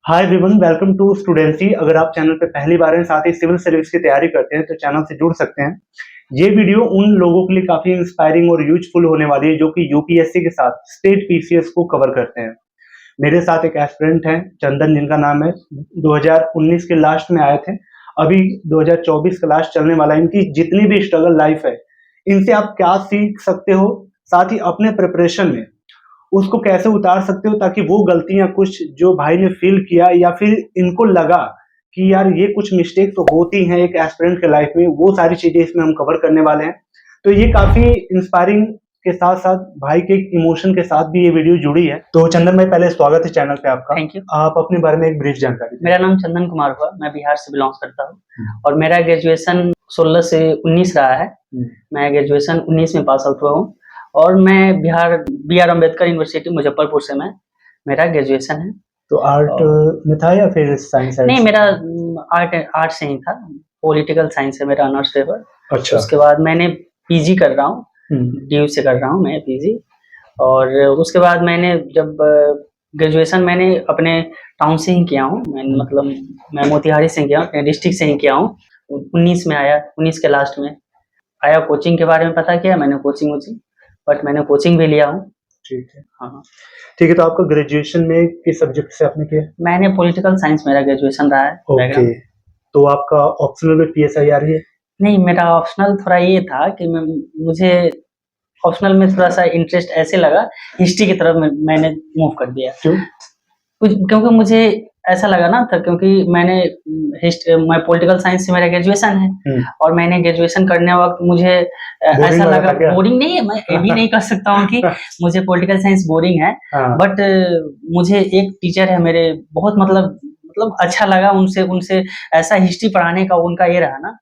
Hi everyone, welcome to Studency. अगर आप channel पे पहली बार हैं, साथ ही सिविल सर्विस की तैयारी करते हैं तो चैनल से जुड़ सकते हैं। ये वीडियो उन लोगों के लिए काफी इंस्पायरिंग और यूजफुल होने वाली है जो कि यूपीएससी के साथ स्टेट पीसीएस को कवर करते हैं। मेरे साथ एक एस्पिरेंट हैं चंदन, जिनका नाम है। 2019 के लास्ट में आए थे, अभी 2024 का लास्ट चलने वाला है। इनकी जितनी भी स्ट्रगल लाइफ है, इनसे आप क्या सीख सकते हो, साथ ही अपने प्रिपरेशन में उसको कैसे उतार सकते हो, ताकि वो गलतियां कुछ जो भाई ने फील किया या फिर इनको लगा कि यार ये कुछ मिस्टेक तो होती हैं एक एस्पिरेंट के लाइफ में, वो सारी चीजें इसमें हम कवर करने वाले हैं। तो ये काफी इंस्पायरिंग के साथ साथ भाई के इमोशन के साथ भी ये वीडियो जुड़ी है। तो चंदन भाई, पहले स्वागत है चैनल पे आपका। Thank you. आप अपने बारे में एक ब्रीफ जानकारी दें। मेरा नाम चंदन कुमार हुआ, मैं बिहार से बिलोंग करता हूँ और मेरा ग्रेजुएशन 16 से 19 रहा है। मैं ग्रेजुएशन 19 में पास आउट हुआ हूँ और मैं बिहार बी.आर. अम्बेडकर यूनिवर्सिटी मुजफ्फरपुर से मेरा ग्रेजुएशन है। तो आर्ट में था या फिर साइंस? नहीं, मेरा आर्ट से ही था। पॉलिटिकल साइंस है मेरा ऑनर्स पेपर। अच्छा। उसके बाद मैंने पीजी कर रहा हूँ, डीयू से कर रहा हूँ मैं पीजी। और उसके बाद मैंने जब ग्रेजुएशन मैंने अपने टाउन से ही किया हूँ। मतलब मैं मोतिहारी से किया हूँ, डिस्ट्रिक्ट से ही किया हूँ। 19 में आया, 19 के लास्ट में आया। कोचिंग के बारे में पता किया मैंने, बट मैंने कोचिंग भी लिया हूँ। ठीक है, हाँ ठीक है। तो आपका ग्रेजुएशन में किस सब्जेक्ट से आपने किया? मैंने पॉलिटिकल साइंस मेरा ग्रेजुएशन रहा है। ओके। तो आपका ऑप्शनल में पीएसआई आ रही है? नहीं, मेरा ऑप्शनल थोड़ा ये था कि मुझे ऑप्शनल में थोड़ा सा इंटरेस्ट ऐसे लगा, हिस्ट्री की तरफ मैंने मूव कर दिया। क्यों? क्योंकि मुझे ऐसा लगा ना था, क्योंकि मैं पॉलिटिकल साइंस से मेरा ग्रेजुएशन है और मैंने ग्रेजुएशन करने वक्त मुझे ऐसा लगा बोरिंग नहीं है। मैं ये भी नहीं कर सकता हूँ कि मुझे पॉलिटिकल साइंस बोरिंग है, बट मुझे एक टीचर है मेरे, बहुत मतलब अच्छा लगा उनसे ऐसा हिस्ट्री पढ़ाने का उनका ये रहा ना।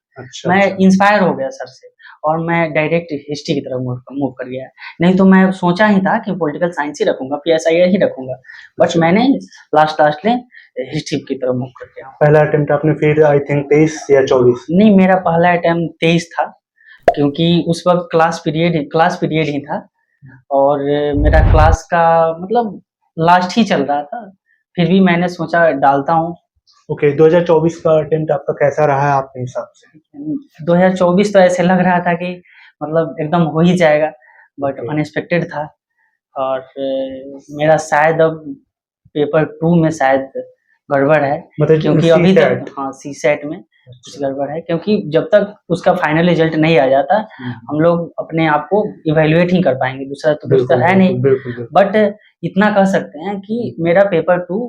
मैं इंस्पायर हो गया सर से और मैं डायरेक्ट हिस्ट्री की तरफ मूव कर गया। नहीं तो मैं सोचा ही था कि पॉलिटिकल साइंस ही रखूंगा, पीएसआई ही रखूंगा, बट मैंने लास्ट में हिस्ट्री की तरफ मूव कर गया। पहला अटेम्प्ट आपने फिर आई थिंक 23 या 24? नहीं, मेरा पहला अटेम्प्ट 23 था, क्योंकि उस वक्त क्लास पीरियड ही था और मेरा क्लास का मतलब लास्ट ही चल रहा था। फिर भी मैंने सोचा डालता हूँ। ओके, 2024 का अटेम्प्ट आपका कैसा रहा है आपके हिसाब से? 2024 तो ऐसे लग रहा था कि मतलब एकदम हो ही जाएगा, बट अनएक्सपेक्टेड था। और मेरा शायद अब पेपर 2 में शायद गड़बड़ है, मतलब क्योंकि अभी तक सीसेट में कुछ गड़बड़ है, क्योंकि जब तक उसका फाइनल रिजल्ट नहीं आ जाता हम लोग अपने आप को इवेल्युएट ही कर पाएंगे, दूसरा तो कुछ तो है नहीं। बट इतना कह सकते हैं कि मेरा पेपर 2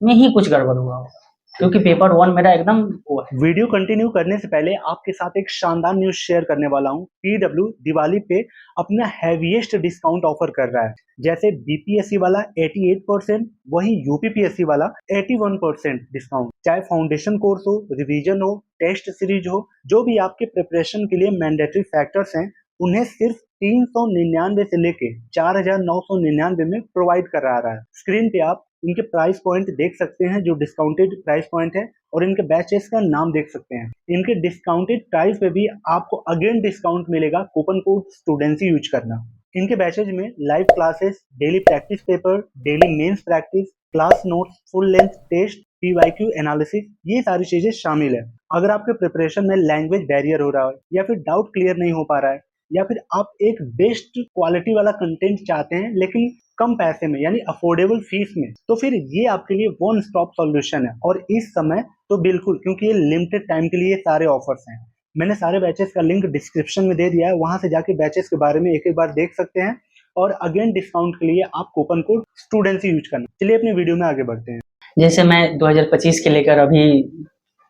में ही कुछ गड़बड़ हुआ होगा, क्योंकि पेपर 1 मेरा एकदम वो है। वीडियो कंटिन्यू करने से पहले आपके साथ एक शानदार न्यूज शेयर करने वाला हूँ। पीडब्ल्यू दिवाली पे अपना हैवीएस्ट डिस्काउंट ऑफर कर रहा है। जैसे बीपीएससी वाला 88%, वहीं यूपीपीएससी वाला 81% डिस्काउंट। चाहे फाउंडेशन कोर्स हो, रिवीजन हो, टेस्ट सीरीज हो, जो भी आपके प्रिपरेशन के लिए मैंडेटरी फैक्टर्स हैं, उन्हें सिर्फ 399 से लेके 4999 में प्रोवाइड करा रहा है। स्क्रीन पे आप इनके प्राइस पॉइंट देख सकते हैं, जो डिस्काउंटेड प्राइस पॉइंट है, और इनके बैचेस का नाम देख सकते हैं। इनके डिस्काउंटेड प्राइस पे भी आपको अगेन डिस्काउंट मिलेगा कूपन कोड स्टूडेंसी यूज करना। इनके बैचेज में live classes, daily practice paper, daily mains practice, class notes, full length test, PYQ analysis, ये सारी चीजें शामिल है। अगर आपके प्रिपरेशन में लैंग्वेज बैरियर हो रहा है या फिर डाउट क्लियर नहीं हो पा रहा है, या फिर आप एक बेस्ट क्वालिटी वाला कंटेंट चाहते हैं लेकिन कम पैसे में, यानी अफोर्डेबल फीस में, तो फिर ये आपके लिए वन स्टॉप सॉल्यूशन है। और इस समय तो बिल्कुल, क्योंकि ये लिमिटेड टाइम के लिए सारे ऑफर्स हैं। मैंने सारे बैचेस का लिंक डिस्क्रिप्शन में दे दिया है, वहां से जाके बैचेस के बारे में एक बार देख सकते हैं। और अगेन डिस्काउंट के लिए आप कूपन कोड स्टूडेंसी यूज करना। चलिए अपनी वीडियो में आगे बढ़ते हैं। जैसे मैं 2025 के लेकर अभी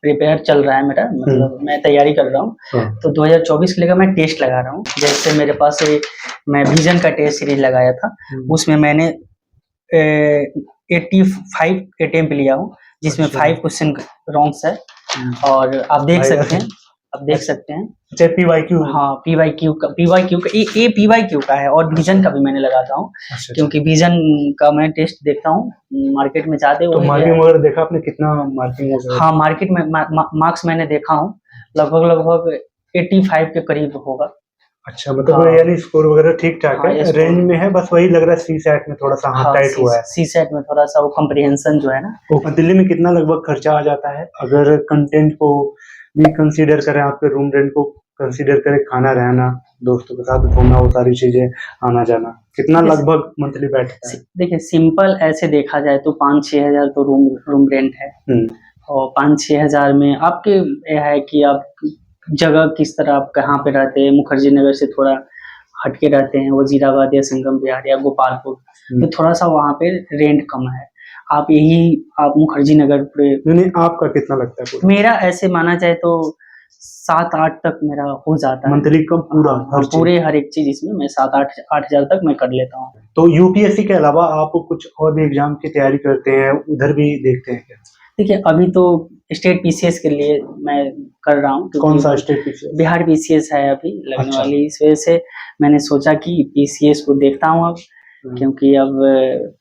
प्रिपेयर चल रहा है मेरा, मतलब मैं तैयारी कर रहा हूँ, तो 2024 के लेकर मैं टेस्ट लगा रहा हूँ। जैसे मेरे पास मैं विजन का टेस्ट सीरीज लगाया था, उसमें मैंने 85 अटेम्प्ट लिया हूँ, जिसमें 5 क्वेश्चन रॉन्ग्स है। और आप देख सकते हैं, पीवाईक्यू, हाँ पीवाईक्यू का ये पीवाईक्यू का है, और विजन का भी मैंने लगाता हूँ, क्योंकि विजन का मैं टेस्ट देखता हूँ मार्केट में जाते हुए। तो मार्किंग वगैरह देखा आपने, कितना मार्किंग है? हाँ, मार्केट में मार्क्स मैंने देखा हूँ, लगभग 85 के करीब होगा। अच्छा, मतलब हाँ। यानी स्कोर वगैरह ठीक ठाक हाँ, है, ये रेंज स्कोर में है, बस वही लग रहा है सी सेट में थोड़ा सा हाथ हाँ, टाइट हुआ है। सी सेट में थोड़ा सा वो कॉम्प्रिहेंशन जो है ना। दिल्ली में कितना लगभग खर्चा आ जाता है अगर कंटेंट को भी कंसीडर करें, आपके रूम रेंट को कंसीडर करें, खाना रहना, दोस्तों के साथ घूमना, वो सारी चीजें, आना जाना, कितना लगभग मंथली बैठता है? देखिए सिंपल ऐसे देखा जाए तो 5-6 हजार तो रूम रेंट है। और 5-6 हजार में आपके यह है कि आप जगह किस तरह, आप कहाँ पे रहते हैं, मुखर्जी नगर से थोड़ा हटके रहते हैं, वजीराबाद या संगम विहार या गोपालपुर, तो थोड़ा सा वहाँ पे रेंट कम है। आप मुखर्जी नगर नहीं, आपका कितना लगता है पूरा? मेरा ऐसे माना जाए तो 7-8 तक मेरा हो जाता है मंथली कम पूरा? हाँ, हर चीज पूरे हर एक चीज इसमें मैं 7-8 हजार तक मैं कर लेता हूँ। तो यूपीएससी के अलावा आप कुछ और भी एग्जाम की तैयारी करते हैं, उधर भी देखते हैं क्या? देखिए अभी तो स्टेट पीसीएस के लिए मैं कर रहा हूँ, कौन सा स्टेट पीसीएस? बिहार पीसीएस है अभी लगने अच्छा। वाली, इस वजह से मैंने सोचा कि पीसीएस को देखता हूँ अब, क्योंकि अब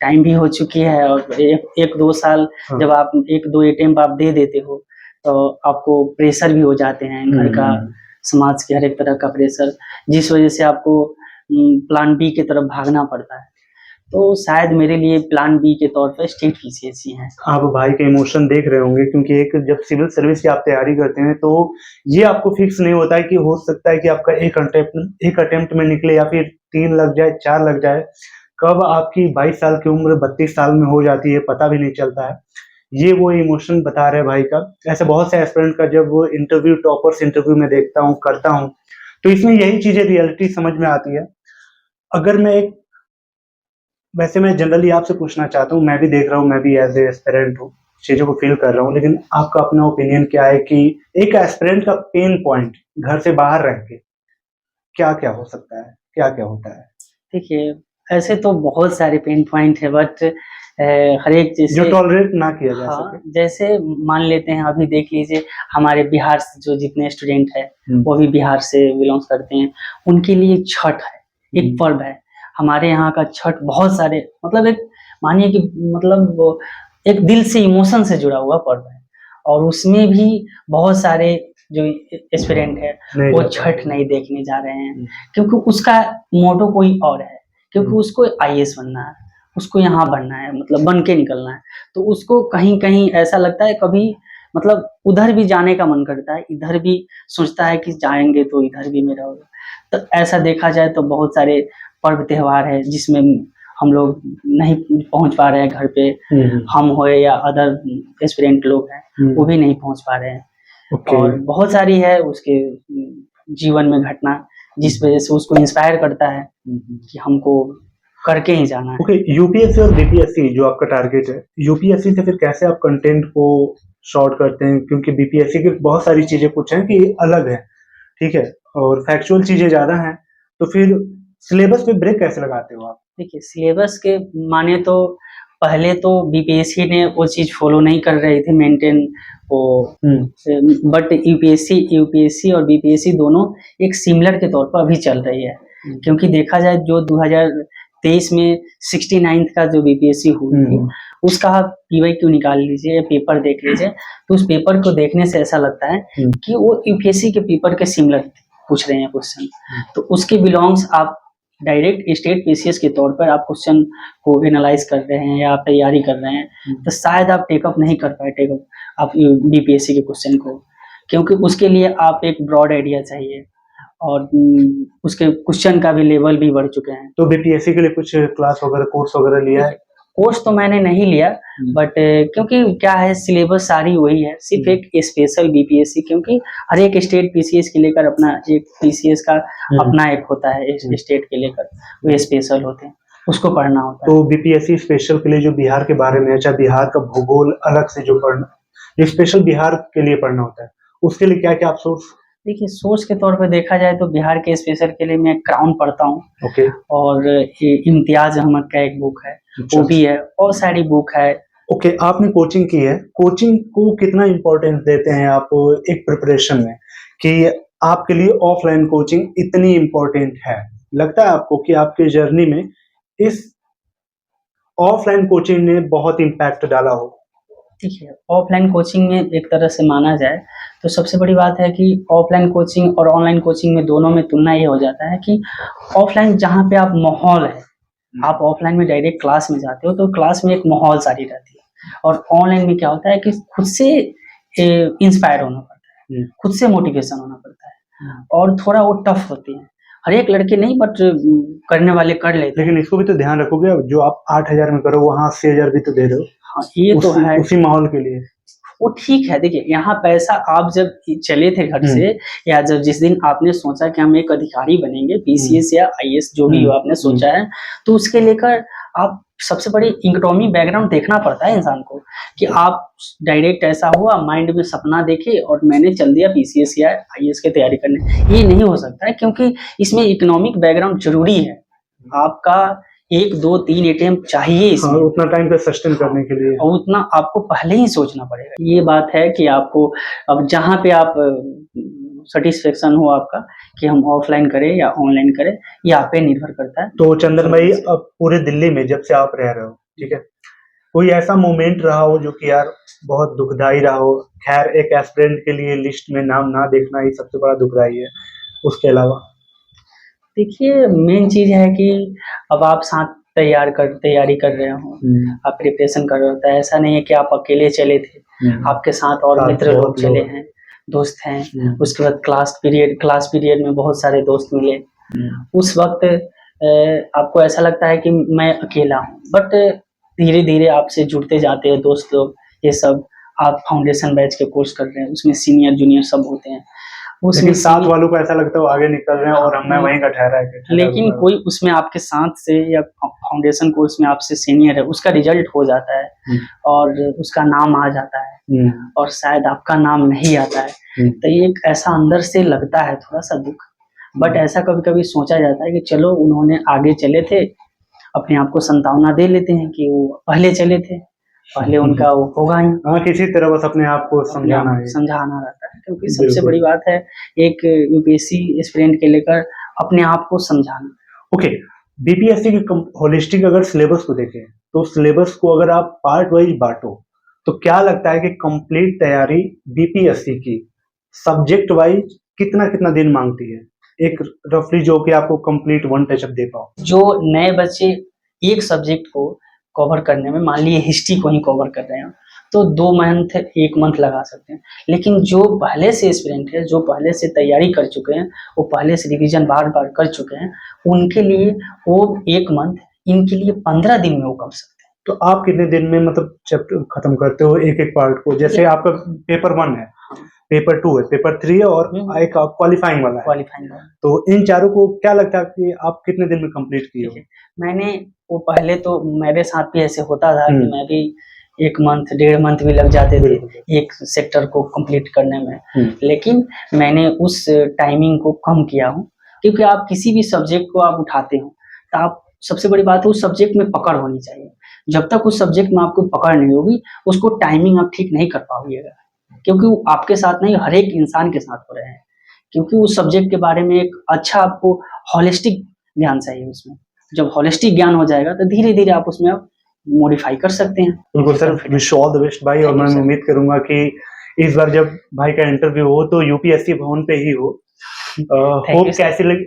टाइम भी हो चुकी है और एक 2 साल जब आप 1-2 अटेम्प्ट आप दे देते हो तो आपको प्रेशर भी हो जाते हैं घर का, समाज के हर एक तरह का प्रेशर, जिस वजह से आपको प्लान बी की तरफ भागना पड़ता है। तो शायद मेरे लिए प्लान बी के तौर पर स्टेट पीसीएस ही है। आप भाई के इमोशन देख रहे होंगे, क्योंकि एक जब सिविल सर्विस की आप तैयारी करते हैं तो ये आपको फिक्स नहीं होता है कि हो सकता है कि आपका एक अटेम्प्ट में निकले या फिर 3 लग जाए, 4 लग जाए, कब आपकी 22 साल की उम्र 32 साल में हो जाती है पता भी नहीं चलता है। ये वो इमोशन बता रहे भाई का। ऐसे बहुत से एस्पिरेंट का जब वो इंटरव्यू, टॉपर्स इंटरव्यू में देखता हूँ, करता हूँ, तो इसमें यही चीजें रियलिटी समझ में आती है। अगर मैं एक वैसे मैं जनरली आपसे पूछना चाहता हूँ, मैं भी देख रहा हूँ, मैं भी एज ए एस्पिरेंट हूँ, चीज़ों को फील कर रहा हूँ, लेकिन आपका अपना ओपिनियन क्या है कि एक एस्पिरेंट का पेन पॉइंट घर से बाहर रह के क्या-क्या हो सकता है? क्या-क्या होता है? देखिए, ऐसे तो बहुत सारे पेन पॉइंट है, बट हर एक जो जैसे टॉलरेट ना किया जा हाँ, सके? जैसे मान लेते हैं अभी देख लीजिए हमारे बिहार से जो जितने स्टूडेंट हैं, वो भी बिहार से बिलॉन्ग करते हैं, उनके लिए छठ है, एक पर्व है। हमारे यहाँ का छठ बहुत सारे मतलब एक मानिए कि मतलब वो एक दिल से इमोशन से जुड़ा हुआ पर्व है और उसमें भी बहुत सारे जो एस्पिरेंट है नहीं वो जा छठ पाए। नहीं देखने जा रहे हैं, क्योंकि उसका मोटो कोई और है, क्योंकि उसको आईएएस बनना है, उसको यहाँ बनना है, मतलब बन के निकलना है। तो उसको कहीं-कहीं ऐसा लगता है कभी मतलब उधर भी जाने का मन करता है, इधर भी सोचता है कि जाएँगे तो इधर भी मेरा होगा। तो ऐसा देखा जाए तो बहुत सारे पर्व त्योहार है जिसमें हम लोग नहीं पहुँच पा रहे हैं घर पे, हम होए या अदर एस्पिरेंट लोग हैं, वो भी नहीं पहुँच पा रहे हैं। और बहुत सारी है उसके जीवन में घटना, जिस वजह से उसको इंस्पायर करता है कि हमको करके ही जाना है। ओके, यूपीएससी और बीपीएससी जो आपका टारगेट है, यूपीएससी से फिर कैसे आप कंटेंट को शॉर्ट करते हैं? क्योंकि बीपीएससी की बहुत सारी चीजें कुछ हैं कि अलग है, ठीक है, और फैक्चुअल चीजें ज्यादा हैं, तो फिर सिलेबस पे ब्रेक कैसे लगाते हो आप? देखिए सिलेबस के माने तो पहले तो बीपीएससी ने वो चीज़ फॉलो नहीं कर रही थी मेंटेन वो, बट यूपीएससी और बीपीएससी दोनों एक सिमिलर के तौर पर अभी चल रही है, क्योंकि देखा जाए जो 2023 में 69th का जो बीपीएससी हुई थी उसका आप पीवाईक्यू निकाल लीजिए या पेपर देख लीजिए, तो उस पेपर को देखने से ऐसा लगता है कि वो यूपीएससी के पेपर के सिमिलर पूछ रहे हैं क्वेश्चन, तो उसके बिलोंग्स आप डायरेक्ट स्टेट पीसीएस के तौर पर आप क्वेश्चन को एनालाइज कर रहे हैं या आप तैयारी कर रहे हैं, तो शायद आप टेकअप नहीं कर पाए आप बीपीएससी के क्वेश्चन को, क्योंकि उसके लिए आप एक ब्रॉड आइडिया चाहिए और उसके क्वेश्चन का भी लेवल भी बढ़ चुके हैं। तो बीपीएससी के लिए कुछ क्लास वगैरह, कोर्स वगैरह लिया है? कोर्स तो मैंने नहीं लिया, बट क्योंकि क्या है सिलेबस सारी वही है, सिर्फ एक स्पेशल बीपीएससी, क्योंकि हर एक स्टेट पीसीएस के लेकर अपना एक पीसीएस का अपना एक होता है स्टेट के लेकर, वे स्पेशल होते हैं, उसको पढ़ना होता है। तो बीपीएससी स्पेशल के लिए जो बिहार के बारे में, अच्छा बिहार का भूगोल अलग से जो पढ़ना, ये स्पेशल बिहार के लिए पढ़ना होता है, उसके लिए क्या क्या आप सोर्स? देखिए सोर्स के तौर पर देखा जाए तो बिहार के स्पेशल के लिए मैं क्राउन पढ़ता हूँ, ओके, और इम्तियाज अहमद का एक बुक है वो भी है, और सारी बुक है। ओके, आपने कोचिंग की है, कोचिंग को कितना इम्पोर्टेंस देते हैं आप एक प्रिपरेशन में, कि आपके लिए ऑफलाइन कोचिंग इतनी इम्पोर्टेंट है? लगता है आपको कि आपके जर्नी में इस ऑफलाइन कोचिंग ने बहुत इम्पैक्ट डाला हो? देखिए ऑफलाइन कोचिंग में एक तरह से माना जाए तो सबसे बड़ी बात है कि ऑफलाइन कोचिंग और ऑनलाइन कोचिंग में दोनों में तुलना ये हो जाता है कि ऑफलाइन जहाँ पे आप माहौल है, आप ऑफलाइन में डायरेक्ट क्लास में जाते हो तो क्लास में एक माहौल सारी रहती है, और ऑनलाइन में क्या होता है कि खुद से इंस्पायर होना पड़ता है, खुद से मोटिवेशन होना पड़ता है, और थोड़ा वो टफ होती है। हर एक लड़के नहीं, बट करने वाले कर लेते हैं। लेकिन इसको भी तो ध्यान रखोगे, जो आप 8,000 में करो वहाँ 80,000 भी तो दे रहे हो। हाँ, ये तो है, उसी माहौल के लिए वो ठीक है। देखिए यहाँ पैसा आप जब चले थे घर से, या जब जिस दिन आपने सोचा कि हम एक अधिकारी बनेंगे, पीसीएस या आईएएस जो भी आपने सोचा है, तो उसके लेकर आप सबसे बड़ी इकोनॉमी बैकग्राउंड देखना पड़ता है इंसान को, कि आप डायरेक्ट ऐसा हुआ माइंड में सपना देखे और मैंने चल दिया पीसीएस या आईएएस की तैयारी करने, ये नहीं हो सकता है, क्योंकि इसमें इकोनॉमिक बैकग्राउंड जरूरी है। आपका 1 2 3 अटेम्प्ट चाहिए इसमें। हाँ, उतना टाइम पे सस्टेन करने के लिए, और उतना आपको पहले ही सोचना पड़ेगा। ये बात है कि आपको अब जहाँ पे आप सेटिस्फेक्शन हो आपका, कि हम ऑफलाइन करें या ऑनलाइन करें, ये आप पे निर्भर करता है। तो चंदन भाई, अब पूरे दिल्ली में जब से आप रह रहे हो, ठीक है, कोई ऐसा मोमेंट रहा हो जो कि यार बहुत दुखदाई रहा हो? खैर, एक एस्पिरेंट के लिए लिस्ट में नाम ना देखना ही सबसे बड़ा दुखदाई है, उसके अलावा देखिए मेन चीज है कि अब आप साथ तैयारी कर रहे हो, आप प्रिपरेशन कर रहे हो, तो ऐसा नहीं है कि आप अकेले चले थे, आपके साथ और मित्र लोग चले हैं, दोस्त हैं। उसके बाद क्लास पीरियड में बहुत सारे दोस्त मिले। उस वक्त आपको ऐसा लगता है कि मैं अकेला हूँ, बट धीरे धीरे आपसे जुड़ते जाते हैं दोस्त लोग। ये सब आप फाउंडेशन बैच के कोर्स कर रहे हैं, उसमें सीनियर जूनियर सब होते हैं। उसमें साथ वालों को ऐसा लगता है वो आगे निकल रहे हैं और मैं वहीं का ठहरा है। लेकिन कोई उसमें आपके साथ से या फाउंडेशन कोर्स में आपसे सीनियर है, उसका रिजल्ट हो जाता है और उसका नाम आ जाता है, और शायद आपका नाम नहीं आता है, तो ये एक ऐसा अंदर से लगता है थोड़ा सा दुख। बट ऐसा कभी कभी सोचा जाता है कि चलो उन्होंने आगे चले थे, अपने आप को संतावना दे लेते हैं कि वो पहले चले थे, पहले उनका वो होगा ही। हाँ, किसी तरह बस अपने आप को समझाना रहता है, क्योंकि सबसे बड़ी बात है एक यूपीएससी एस्पिरेंट के लेकर अपने आप को समझाना। ओके, बीपीएससी के होलिस्टिक अगर सिलेबस को देखें, तो सिलेबस को अगर आप पार्ट वाइज बांटो, तो क्या लगता है कि कंप्लीट तैयारी बीपीएससी की सब्जेक्ट वाइज कितना कितना दिन मांगती है, एक रफली, जो कि आपको कंप्लीट वन टचअप दे पाओ? जो नए बच्चे एक सब्जेक्ट को कवर करने में, मान लीजिए हिस्ट्री को ही कवर कर रहे हैं, तो 2 मंथ 1 मंथ लगा सकते हैं। लेकिन जो पहले से एस्पिरेंट है, जो पहले से तैयारी कर चुके हैं, वो पहले से रिवीजन बार बार कर चुके हैं, उनके लिए वो 1 मंथ, इनके लिए 15 दिन में वो कर सकते हैं। तो आप कितने दिन में मतलब चैप्टर खत्म करते हो एक एक पार्ट को? जैसे आपका पेपर 1 है, पेपर 2 है, पेपर 3 है और एक क्वालिफाइंग वाला है, तो इन चारों को क्या लगता है कि आप कितने दिन में कंप्लीट किए हो? मैंने वो पहले तो मेरे साथ भी ऐसे होता था कि मैं भी 1 मंथ 1.5 मंथ भी लग जाते थे एक सेक्टर को कंप्लीट करने में, लेकिन मैंने उस टाइमिंग को कम किया हूँ, क्योंकि आप किसी भी सब्जेक्ट को आप उठाते हो, तो आप सबसे बड़ी बात है उस सब्जेक्ट में पकड़ होनी चाहिए। जब तक उस सब्जेक्ट में आपको पकड़ नहीं होगी, उसको टाइमिंग आप ठीक नहीं कर पाओगेगा, क्योंकि वो आपके साथ नहीं, हर एक इंसान के साथ हो रहे हैं, क्योंकि उस सब्जेक्ट के बारे में एक अच्छा आपको होलिस्टिक ज्ञान चाहिए उसमें। जब होलिस्टिक ज्ञान हो जाएगा तो धीरे धीरे आप उसमें मॉडिफाई कर सकते हैं। बिल्कुल sir, wish all the best भाई, और मैं उम्मीद करूंगा कि इस बार जब भाई का इंटरव्यू हो तो यूपीएससी भवन पे ही हो। होप कैसी लगी,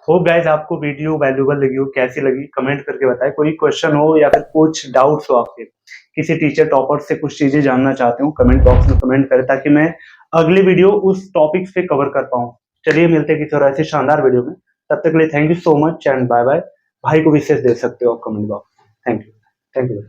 होप गाइस आपको वीडियो वैल्यूएबल लगी हो, कैसी लगी कमेंट करके बताएं। कोई क्वेश्चन हो या फिर कुछ डाउट्स हो आपके, किसी टीचर टॉपर से कुछ चीजें जानना चाहते हो, कमेंट बॉक्स में कमेंट करें ताकि मैं अगली वीडियो उस टॉपिक पे कवर कर पाऊँ। चलिए मिलते हैं किसी और ऐसी शानदार वीडियो में, तब तक के लिए thank you so much and bye bye. भाई को विशेष दे सकते हो आप कमेंट बॉक्स। Thank you.